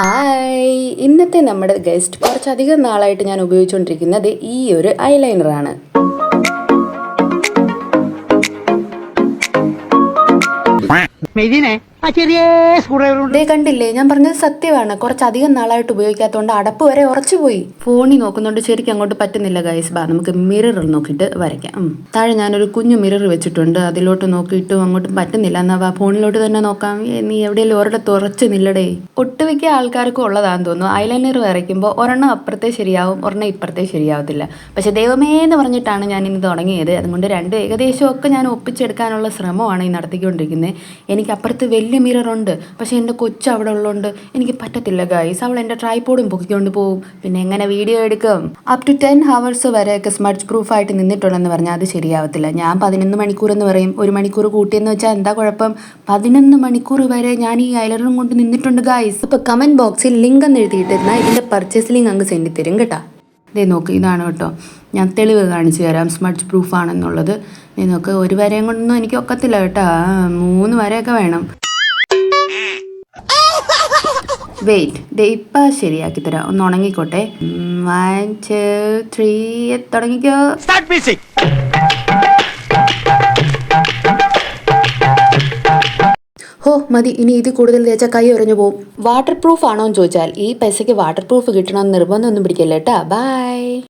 Hi, ഇന്നത്തെ നമ്മുടെ guest കുറച്ചധികം നാളായിട്ട് ഞാൻ ഉപയോഗിച്ചുകൊണ്ടിരിക്കുന്നത് ഈ ഒരു ഐലൈനറാണ്. ദേ കണ്ടില്ലേ, ഞാൻ പറഞ്ഞത് സത്യമാണ്. കുറച്ചധികം നാളായിട്ട് ഉപയോഗിക്കാത്തതുകൊണ്ട് അടപ്പ് വരെ ഉറച്ചുപോയി. ഫോണിൽ നോക്കുന്നുണ്ട്, ശരിക്കും അങ്ങോട്ട് പറ്റുന്നില്ല ഗൈസ്. നമുക്ക് മിററിൽ നോക്കിയിട്ട് വരയ്ക്കാം. താഴെ ഞാനൊരു കുഞ്ഞു മിറർ വെച്ചിട്ടുണ്ട്, അതിലോട്ട് നോക്കിയിട്ടും അങ്ങോട്ടും പറ്റുന്നില്ല. എന്നാ ഫോണിലോട്ട് തന്നെ നോക്കാം. നീ എവിടെയെങ്കിലും ഒരിടത്ത് ഉറച്ചു നില്ലടേ. ഒട്ടുമിക്ക ആൾക്കാർക്കും ഉള്ളതാണെന്ന് തോന്നുന്നു. ഐലൈനർ വരയ്ക്കുമ്പോൾ ഒരെണ്ണം അപ്പുറത്തെ ശരിയാവും, ഒരെണ്ണം ഇപ്പുറത്തെ ശരിയാവത്തില്ല. പക്ഷെ ദൈവമേ എന്ന് പറഞ്ഞിട്ടാണ് ഞാൻ ഇനി തുടങ്ങിയത്. അതുകൊണ്ട് രണ്ടും ഏകദേശമൊക്കെ ഞാൻ ഒപ്പിച്ചെടുക്കാനുള്ള ശ്രമമാണ് ഈ നടത്തിക്കൊണ്ടിരിക്കുന്നത്. എനിക്ക് അപ്പുറത്ത് വലിയ മിററുണ്ട്, പക്ഷെ എൻ്റെ കൊച്ചു അവിടെ ഉള്ളതുകൊണ്ട് എനിക്ക് പറ്റത്തില്ല ഗൈസ്. അവൾ എൻ്റെ ട്രൈപോഡും പൊക്കിക്കൊണ്ട് പോകും, പിന്നെ എങ്ങനെ വീഡിയോ എടുക്കും? അപ് ടു 10 hours വരെയൊക്കെ സ്മഡ്ജ് പ്രൂഫായിട്ട് നിന്നിട്ടുണ്ടെന്ന് പറഞ്ഞാൽ അത് ശരിയാവത്തില്ല. ഞാൻ 11 മണിക്കൂർ എന്ന് പറയും. 1 മണിക്കൂർ കൂട്ടിയെന്ന് വെച്ചാൽ എന്താ കുഴപ്പം? 11 മണിക്കൂർ വരെ ഞാൻ ഈ ഐലൈനറും കൊണ്ട് നിന്നിട്ടുണ്ട് ഗൈസ്. അപ്പോൾ കമൻറ്റ് ബോക്സിൽ ലിങ്ക് എന്ന് എഴുതിയിട്ടിരുന്നാൽ ഇതിൻ്റെ പർച്ചേസ് ലിങ്ക് അങ്ങ് സെൻഡ് തരും കേട്ടോ. ഇതേ നോക്ക്, ഇതാണ് കേട്ടോ. ഞാൻ തെളിവ് കാണിച്ചു തരാം സ്മഡ്ജ് പ്രൂഫാണെന്നുള്ളത്. നീ നോക്ക്, ഒരു വരയും കൊണ്ടൊന്നും എനിക്ക് ഒക്കത്തില്ല കേട്ടോ. 3 വരയൊക്കെ വേണം. വെയിറ്റ്, ഇപ്പം ശരിയാക്കി തരാം. ഒന്ന് ഉണങ്ങിക്കോട്ടെ. 1 2 3 തുടങ്ങിക്കോ. ഹോ മതി, ഇനി ഇത് കൂടുതൽ തേച്ചാൽ കൈ ഉറഞ്ഞു പോകും. വാട്ടർ പ്രൂഫ് ആണോ എന്ന് ചോദിച്ചാൽ ഈ പൈസയ്ക്ക് വാട്ടർ പ്രൂഫ് കിട്ടണമെന്ന് നിർബന്ധമൊന്നും പിടിക്കല്ലേ കേട്ടാ. ബൈ.